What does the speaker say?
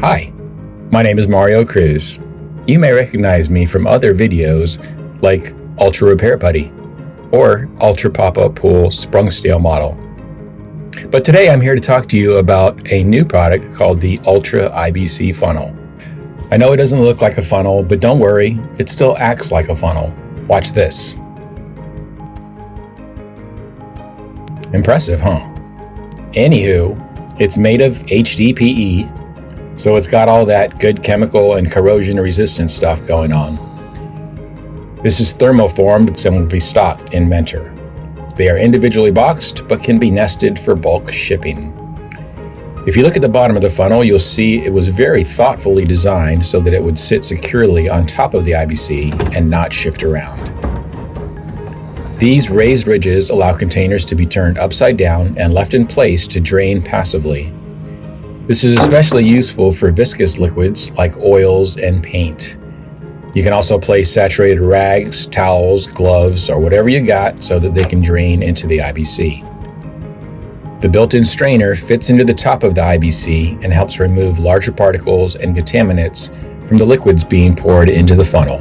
Hi, my name is Mario Cruz. You may recognize me from other videos like Ultra Repair Buddy or Ultra Pop-Up Pool Sprung Steel Model. But today I'm here to talk to you about a new product called the Ultra-IBC Funnel. I know it doesn't look like a funnel, but don't worry, it still acts like a funnel. Watch this. Impressive, huh? Anywho, it's made of HDPE, so it's got all that good chemical and corrosion resistant stuff going on. This is thermoformed and will be stocked in Mentor. They are individually boxed, but can be nested for bulk shipping. If you look at the bottom of the funnel, you'll see it was very thoughtfully designed so that it would sit securely on top of the IBC and not shift around. These raised ridges allow containers to be turned upside down and left in place to drain passively. This is especially useful for viscous liquids like oils and paint. You can also place saturated rags, towels, gloves, or whatever you got so that they can drain into the IBC. The built-in strainer fits into the top of the IBC and helps remove larger particles and contaminants from the liquids being poured into the funnel.